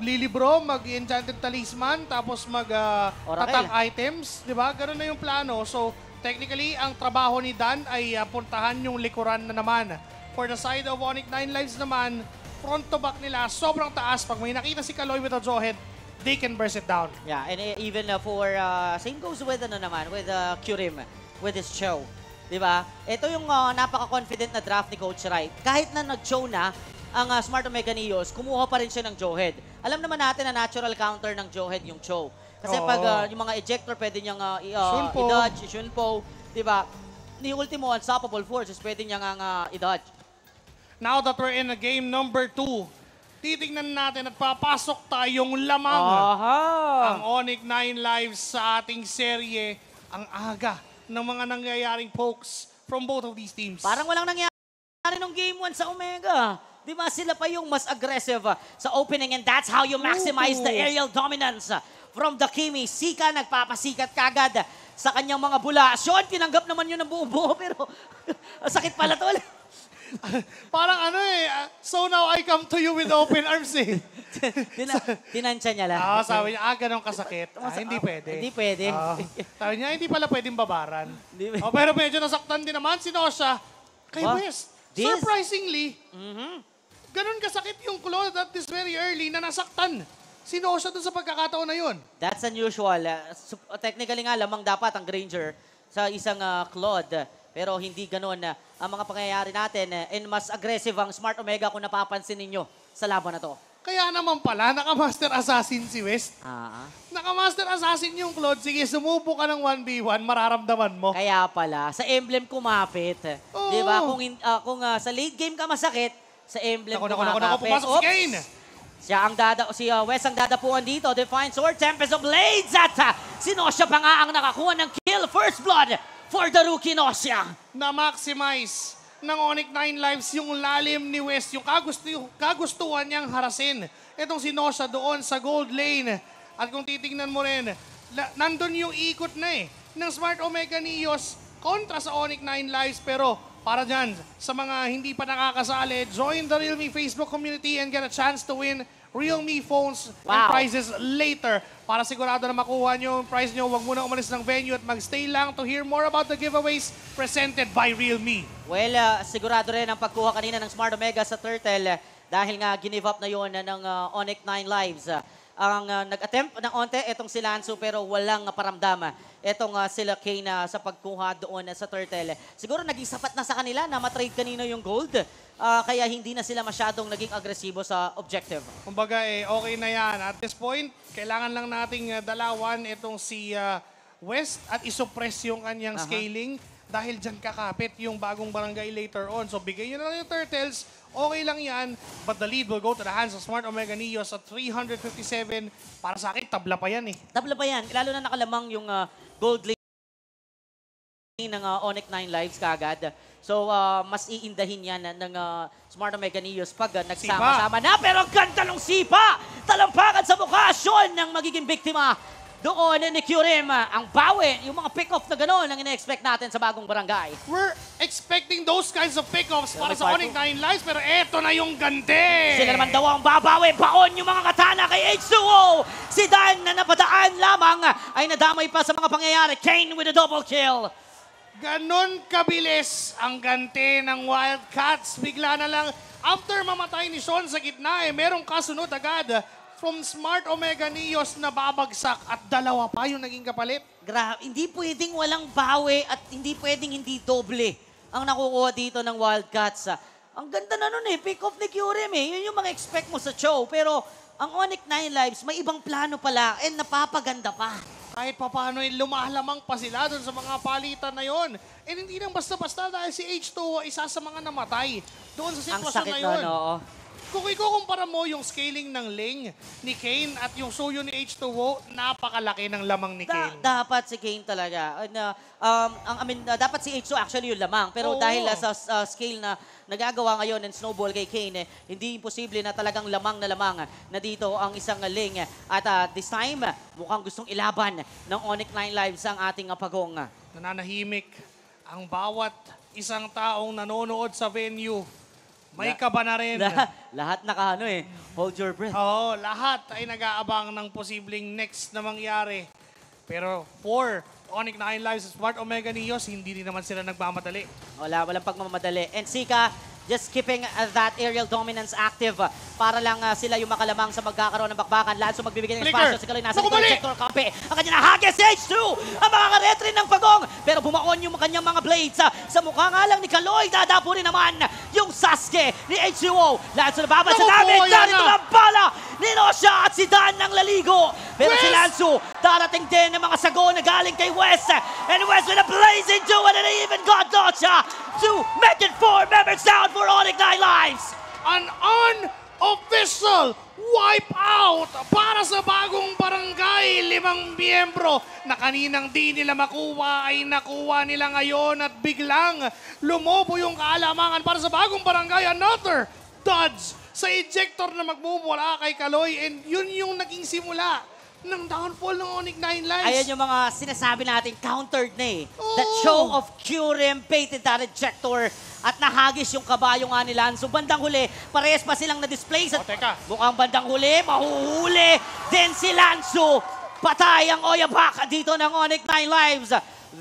maglilibro, mag-enchanted talisman, tapos mag-tatak items, di ba? Ganun na yung plano. So, technically, ang trabaho ni Dan ay puntahan yung likuran na naman. For the side of Onyx 9 Lives naman, front to back nila, sobrang taas. Pag may nakita si Kaloy with a Jawhead, they can burst it down. Yeah, and even for, same goes with, with Kyurem, with his Cho. Diba? Ito yung napaka-confident na draft ni Coach Wright. Kahit na nag-show na, ang Smart Omega Neos, kumuha pa rin siya ng Jawhead. Alam naman natin na natural counter ng Jawhead yung Cho. Kasi pag yung mga ejector, pwede niyang i-dodge, Shunpo, diba? Ni Ultimo Unstoppable Forces, pwede niyang i-dodge. Now that we're in game number 2, titignan natin at papasok tayong lamang. Ang Onyx 9 Lives sa ating serye, ang aga ng mga nangyayaring pokes from both of these teams. Parang walang nangyari nung game 1 sa Omega. Di ba sila pa yung mas aggressive sa opening, and that's how you maximize the aerial dominance from the Kimi. Sika nagpapasikat kagad sa kanyang mga bula. Sean, tinanggap naman yun ng buo-buo, pero sakit pala tol. Parang so now I come to you with open arms eh. Tinansya niya lang. Sabi niya, ganun kasakit. Hindi pwede. Hindi pwede. Sabi niya, hindi pala pwedeng babaran. Pero medyo nasaktan din naman si Nosha kay West. Surprisingly, ganun kasakit yung Claude at this very early na nasaktan si Nosha dun sa pagkakataon na yun. That's unusual. Technically nga, lamang dapat ang Granger sa isang Claude. Pero hindi ganun ang mga pangyayari natin. And mas aggressive ang Smart Omega kung napapansin ninyo sa laban na to. Kaya naman pala, naka-Master Assassin si West. Naka-Master Assassin yung Claude. Sige, sumubo ka ng 1v1, mararamdaman mo. Kaya pala, sa emblem kumapit. Diba? Kung sa late game ka masakit, sa emblem kumakapit. Pumasok si Kane. Si West ang dadapuan dito. Defiant Sword, Tempest of Blades. At si Nosha pa nga ang nakakuha ng kill. First blood for the rookie Nosha. Na-maximize ng Onyx 9 Lives yung lalim ni West, yung kagustuhan niyang harasin. Itong si Nosha doon sa gold lane. At kung titingnan mo rin, nandun yung ikot na ng Smart Omega Neos kontra sa Onyx 9 Lives. Pero para dyan, sa mga hindi pa nakakasali, join the Realme Facebook community and get a chance to win Realme phones and prizes later. Para sigurado na makuha nyo yung prize nyo, huwag muna umalis ng venue at magstay lang to hear more about the giveaways presented by Realme. Well, sigurado rin ang pagkuha kanina ng Smart Omega sa Turtle dahil nga give up na yon ng Onyx 9 Lives. Ang nag-attempt ng onte, itong si Lanzo pero walang paramdam. Itong sila Kane sa pagkuha doon sa Turtle. Siguro naging sapat na sa kanila na matrade kanino yung gold. Kaya hindi na sila masyadong naging agresibo sa objective. Kumbaga okay na yan. At this point, kailangan lang nating dalawan itong si West at isuppress yung kanyang scaling dahil dyan kakapit yung bagong barangay later on. So bigay nyo na lang yung Turtles. Okay lang yan, but the lead will go to the hands of Smart Omega Neos at 357. Para sa akin, tabla pa yan eh. Tabla pa yan. Lalo na nakalamang yung gold lane ng Onyx 9 Lives kagad. So, mas iindahin yan ng Smart Omega Neos pag nagsama-sama na. Pero ang ganda ng sipa! Talampakan sa mukha! Sean ang magiging biktima doon ni Kyurem. Ang bawi, yung mga pick-off na gano'n ang ina-expect natin sa bagong barangay. We're expecting those kinds of pick-offs para sa Onyx 9 Lives, pero eto na yung ganti! Sila naman daw ang babawi. Baon yung mga katana kay H2O. Si Dan na napadaan lamang ay nadamay pa sa mga pangyayari. Kane with a double kill. Ganon kabilis ang ganti ng Wildcats. Bigla na lang, after mamatay ni Sean sa gitna, merong kasunod agad from Smart Omega Neos na babagsak at dalawa pa yung naging kapalit. Grabe, hindi pwedeng walang bawi at hindi pwedeng hindi doble ang nakukuha dito ng Wildcats. Ang ganda na nun pick off ni Kyurem Yun yung mga expect mo sa show. Pero ang Onyx 9 Lives, may ibang plano pala and napapaganda pa. Kahit paano lumalamang pa sila doon sa mga palitan na yon. And hindi lang basta-basta dahil si H2O isa sa mga namatay doon sa sitwasyon na yun. Kung ikukumpara mo yung scaling ng Ling ni Kane at yung suyo ni H2O, napakalaki ng lamang ni Kane. Dapat si Kane talaga. Dapat si H2O actually yung lamang. Pero dahil sa scale na nagagawa ngayon ng Snowball kay Kane, hindi imposible na talagang lamang na dito ang isang Ling. At this time, mukhang gustong ilaban ng Onyx 9 Lives ang ating pagong. Nananahimik ang bawat isang taong nanonood sa venue. may kaba na rin. Lahat nakaano eh. Hold your breath. Oo, lahat ay nag-aabang ng posibleng next na mangyari. Pero for Onyx 9 Lives at Smart Omega Neos, hindi rin naman sila nagmamadali. Walang pagmamadali. And Sika, just keeping that aerial dominance active para lang sila yung makalamang sa magkakaroon ng bakbakan. Lanzo magbibigay ng espasyo. Si Kaloy nasa likod ng sector copy. Ang kanya nahagis si H2. Ang mga karetrin ng pagong. Pero bumaon yung kanyang mga blades. Sa mukha nga lang ni Kaloy. Dadapo rin naman yung Sasuke ni H2O. Lanzo nababad sa damage. Narito ng bala ni Nosha at si Dan ng laligo. Pero si Lanzo, darating din ng mga sago na galing kay West. And West with a blazing duel and they even got Nosha to make it 4 members down for Onyx 9 Lives. An unofficial wipeout para sa bagong barangay. 5 miyembro na kaninang di nila makuha ay nakuha nila ngayon at biglang lumobo yung kaalamangan para sa bagong barangay. Another dodge sa ejector na magmumula kay Kaloy and yun yung naging simula ng downfall ng Onyx 9 Lives. Ayan yung mga sinasabi natin, countered na eh. That show of Kyurem baited that ejector at nahagis yung kabayo nga ni Lanzo. Bandang huli, parehas pa silang na-displace. At mukhang bandang huli, mahuhuli din si Lanzo. Patay ang Oyabak dito ng Onyx 9 Lives.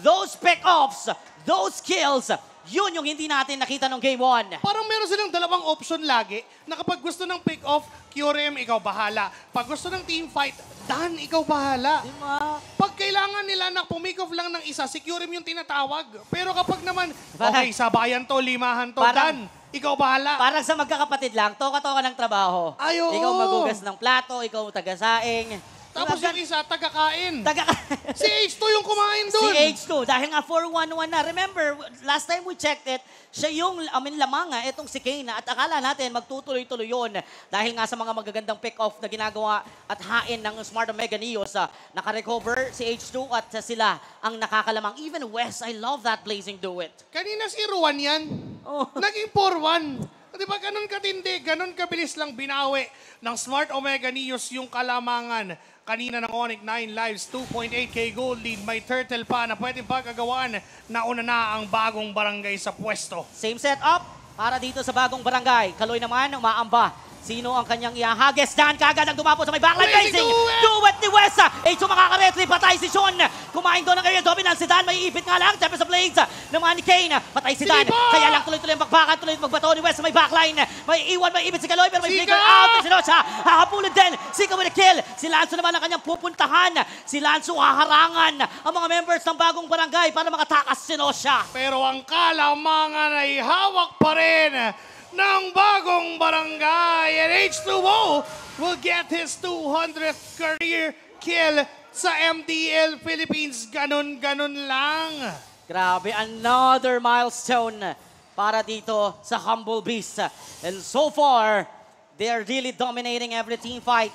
Those pick-offs, those kills, yun yung hindi natin nakita nung Game 1. Parang meron silang dalawang option lagi na kapag gusto ng pick-off, Kyurem, ikaw bahala. Pag gusto ng team fight, Dan, ikaw bahala. Diba? Pag kailangan nila na pumick-off lang ng isa, si Kyurem yung tinatawag. Pero kapag naman, okay, sabayan to, limahan to, Dan, ikaw bahala. Parang sa magkakapatid lang, toka-toka ng trabaho. Ay, oo. Ikaw magugas ng plato, ikaw tagasaing. Tapos yung isa, taga-kain. Taga-kain. Si H2 yung kumain doon. Si H2, dahil nga 4-1-1 na. Remember, last time we checked it, siya yung lamang itong si Kane. At akala natin magtutuloy-tuloy yun. Dahil nga sa mga magagandang pick-off na ginagawa at hain ng Smart Omega Neos. Nakarecover si H2 at sila ang nakakalamang. Even West, I love that blazing duet. Kanina si Ruan yan. Oh. Naging 4-1. Di ba ganun katindi, ganun kabilis lang binawi ng Smart Omega Neos yung kalamangan. Kanina ng Onyx 9 Lives, 2.8k gold lead. May turtle pa na pwedeng pagkagawaan. Nauna na ang bagong barangay sa pwesto. Same setup para dito sa bagong barangay. Kaloy naman, umaamba. Sino ang kanyang ihahagis? Dan kagad ang dumapo sa may backline facing. Duet ni Wesa. H2 makakaretri. Patay si Sean. Kumain doon ng area dominance. Si Dan may ipit nga lang. Tempest of Blades naman ni Kane. Patay si Dan. Kaya lang tuloy-tuloy ang magbakan. Tuloy magbato ni Wesa sa may backline. May iwan, may ipit si Kaloy. Pero may flicker out. Si Nosha. Hahapulin din. Sika with a kill. Si Lanzo naman ang kanyang pupuntahan. Si Lanzo haharangan ang mga members ng bagong barangay para makatakas si Nosha. Pero ang kalamangan ay hawak pa rin ng bagong barangay. And H2O will get his 200th career kill sa MDL Philippines. Ganon-ganon lang. Grabe, another milestone para dito sa Humble Beast. And so far, they're really dominating every team fight.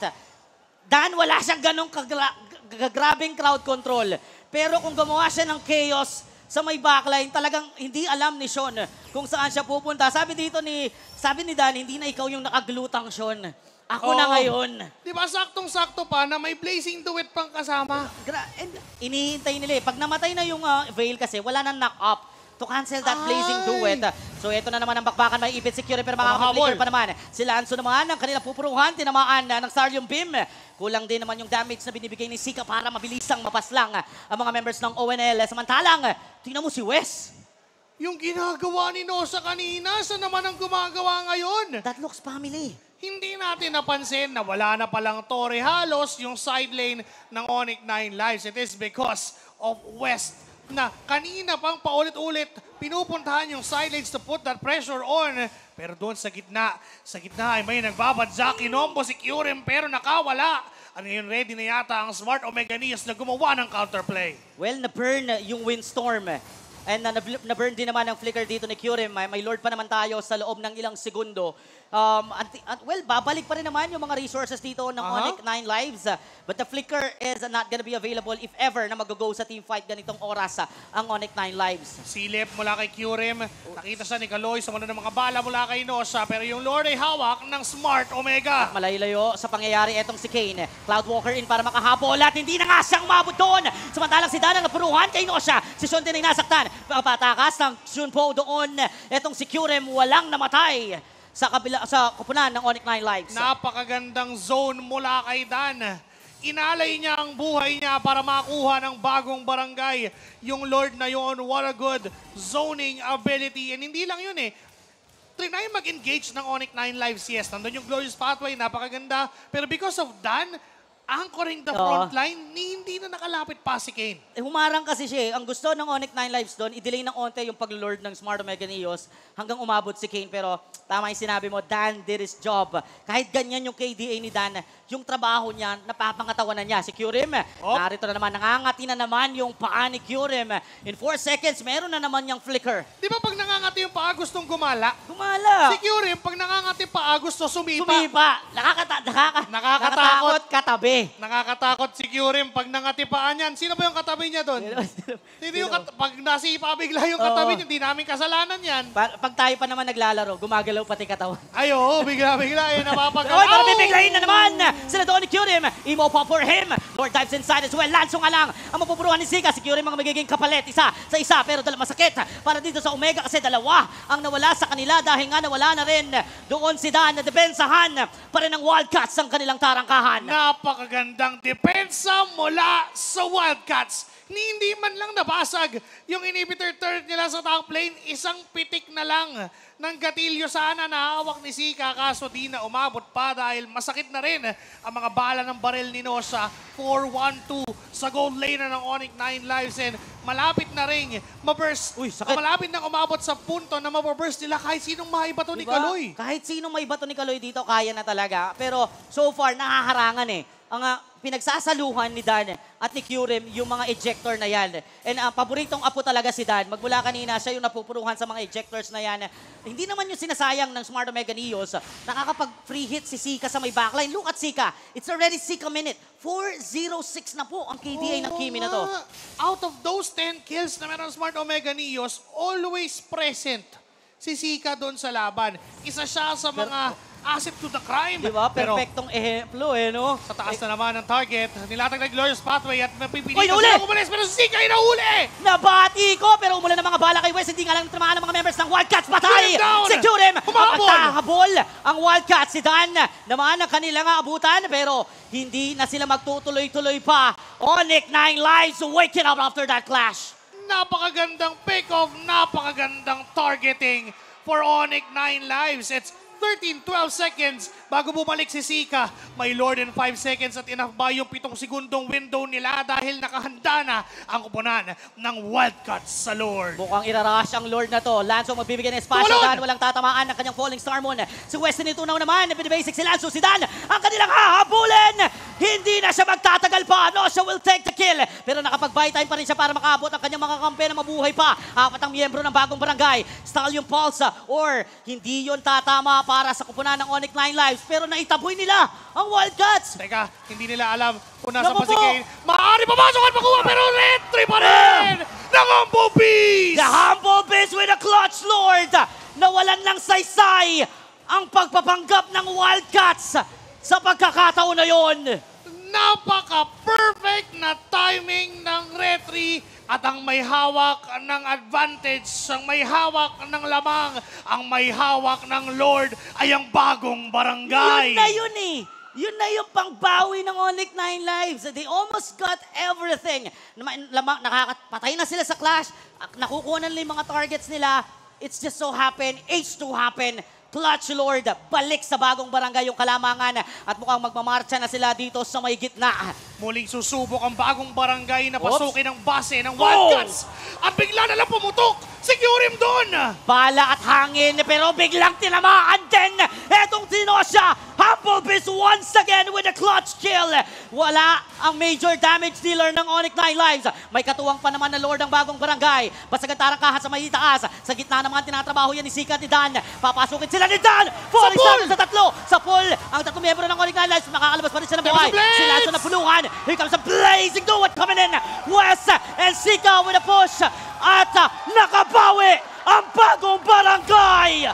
Dan, wala siyang ganong grabing crowd control. Pero kung gumawa siya ng chaos sa may backline, talagang hindi alam ni Sean kung saan siya pupunta. Sabi ni Dan, hindi na ikaw yung nakaglutang, Sean. Ako na ngayon. Di ba saktong-sakto pa na may blazing duet pang kasama? Inihintay nila eh. Pag namatay na yung Veil kasi, wala nang knock-up to cancel that blazing duet. So ito na naman ang bakbakan, may ipit secure pero makakapag-flicker pa naman. Si Lanzo naman, ang kanilang pupuruhan, tinamaan ng Starium Beam. Kulang din naman yung damage na binibigay ni Sika para mabilisang mapaslang ang mga members ng ONL. Samantalang, tingnan mo si Wes. Yung ginagawa ni Nosa kanina, saan naman ang gumagawa ngayon? That looks family. Hindi natin napansin na wala na palang Torre halos yung side lane ng Onyx 9 Lives. It is because of West na kanina pang paulit-ulit pinupuntahan yung side lanes to put that pressure on. Pero doon sa gitna ay may nagbabadya. Kinombo si Kyurem pero nakawala. Ano yun, ready na yata ang Smart Omega Neos na gumawa ng counterplay. Well, na-burn yung Windstorm. And na-burn din naman ang flicker dito ni Kyurem. May Lord pa naman tayo sa loob ng ilang segundo. Well, babalik pa rin naman yung mga resources dito ng Onyx 9 Lives. But the flicker is not gonna be available if ever na mag-go sa team fight ganitong oras ang Onyx 9 Lives. Silip mula kay Kyurem. Nakita siya ni Kaloy sa mga ng mga bala mula kay Nosa. Pero yung Lord ay hawak ng Smart Omega. Malayo sa pangyayari etong si Kane. Cloudwalker in para makahabol at hindi na nga siyang mabot doon. Samantalang si Dan ang napuruhan kay Nosa. Si Sean din ay nasaktan. Patakas ng Shunpo doon. Etong si Kyurem walang namatay. sa kupunan ng Onyx 9 Lives. Napakagandang zone mula kay Dan. Inalay niya ang buhay niya para makuha ng bagong barangay. Yung Lord na yon, what a good zoning ability. And hindi lang yun eh. Trinay mag-engage ng Onyx 9 Lives, yes. Nandun yung Glorious Pathway, napakaganda. Pero because of Dan, anchoring the front line, hindi na nakalapit pa si Kane. Humarang kasi siya eh. Ang gusto ng Onyx 9 Lives doon, i-delay ng onte yung pag-lord ng Smart Omega Neos hanggang umabot si Kane. Pero tama yung sinabi mo, Dan did his job. Kahit ganyan yung KDA ni Dan, yung trabaho niya, napapangatawanan niya. Si Kyurem, narito na naman, nangangati na naman yung paa ni Kyurem. In 4 seconds, meron na naman yung flicker. Di ba pag nangangati yung paa, gustong gumala? Gumala! Si Kyurem, pag nangangati paa, gusto sumipa. Sumipa! Nakakatakot katabi. Nakakatakot si Kyurem pag nangatipaan yan. Sino ba yung katabi niya doon? Sino yung pag nasipa bigla yung katabi niya, hindi namin kasalanan yan. Pag tayo pa naman naglalaro, gumagalaw pati katawan. Ay, oo, bigla-bigla eh, napapagalaw. Oy, para bibiglayin na naman! Sila doon ni Kyurem. Emo pa for him. Lord dives inside as well. Lanso nga lang ang mapupuruhan ni Zika. Si Kyurem ang magiging kapalit. Isa sa isa, pero dala masakit para dito sa Omega kasi dalawa ang nawala sa kanila dahil nga nawala na rin doon si Dan na depensahan pa rin ng Wildcats ang kanilang tarangkahan. Napakagandang depensa mula sa Wildcats. Hindi man lang nabasag yung inhibitor turret nila sa top lane. Isang pitik na lang ng gatilyo sana na hawak ni Zika, kaso di na umabot pa dahil masakit na rin ang mga bala ng baril ni Nosha. 4-1-2 sa gold lane ng Onyx 9 Lives and malapit na rin maburst. Malapit na umabot sa punto na maburst nila kahit sinong maibato ni Kaloy. Kahit sinong maibato ni Kaloy dito, kaya na talaga. Pero so far, nahaharangan eh. Ang pinagsasaluhan ni Dan at ni Kyurem yung mga ejector na yan. And paboritong apo talaga si Dan. Magmula kanina, siya yung napupuruhan sa mga ejectors na yan. Hindi naman yung sinasayang ng Smart Omega Neos. Nakakapag-free hit si Zika sa may backline. Look at Zika. It's already Zika minute. 4-0-6 na po ang KDA ng Kimi na to. Out of those 10 kills na meron Smart Omega Neos, always present si Zika doon sa laban. Isa siya sa mga asset to the crime. Diba? Perfectong ehemplo eh, no? Sa taas na naman ang target. Nilatag na Glorious Pathway at mapipilitan nahuli! silang umalis. Pero si Zika ay nahuli! Nabati ko, pero umulan ng mga bala kay West. Hindi nga lang tamaan ng mga members ng Wildcats. Patay! Si Kyurem! Habol ang Wildcats. Si Dan naman ang kanilang abutan, pero hindi na sila magtutuloy-tuloy pa. Onyx 9 Lives waking up after that clash. Napakagandang pick-off, napakagandang targeting for Onyx 9 Lives. It's 13-12 seconds bago bumalik si Zika. May Lord in 5 seconds at enough ba yung 7 segundong window nila dahil nakahanda na ang kupunan ng Wildcats sa Lord. Mukhang irarash ang Lord na to. Lanzo magbibigay ng espasyo dahil walang tatamaan ng kanyang Falling Star Moon. Si Weston Tunaw naman, binibasic si Lanzo. Si Dan ang kanilang hahabulin. Hindi na siya magtatagal pa. No, siya will take the kill. Pero nakapag-buy time pa rin siya para makaabot ang kanyang mga kampe na mabuhay pa. 4 ang miyembro ng bagong barangay. Stallion Pulse or hindi yon tatama para sa kupunan ng Onyx 9 Lives. Pero naitaboy nila ang Wildcats. Teka, hindi nila alam kung nasa pa si Kane. Maaari papasok at makuha pero retry pa rin ng Humble Beast! The Humble Beast with a clutch Lord. Nawalan ng saysay ang pagpapanggap ng Wildcats sa pagkakataon na yon. Napaka-perfect na timing ng retry at ang may hawak ng advantage, ang may hawak ng lamang, ang may hawak ng Lord ay ang bagong barangay. Yun na yun eh. Yun na yung pangbawi ng Onyx 9 Lives. They almost got everything. Nakakapatay na sila sa clash. Nakukuha na nila yung mga targets nila. It's just so happen, H2 happen. Clutch Lord, balik sa bagong barangay yung kalamangan at mukhang magmamarcha na sila dito sa may gitna. Muling susubok ang bagong barangay na pasukin ang base ng Wildcats. At bigla na lang pumutok si Kyurem doon. Bala at hangin pero biglang tinamaan din. Etong Tinosha, Humble Beast once again with a clutch kill. Wala ang major damage dealer ng Onyx 9 Lives. May katuwang pa naman na Lord ng bagong barangay. Basagantarang kahat sa may itaas. Sa gitna naman tinatrabaho yan ni Zika at ni Dan. Papasukin sila ni Dan. Falling sa tatlo. Sa pool, ang tatlong miyembro ng Onyx 9 Lives. Makakalabas pa rin siya ng buhay. Sila sa napulungan. Here comes a blazing duet coming in. West and Zika with a push. At nakabawi ang bagong barangay.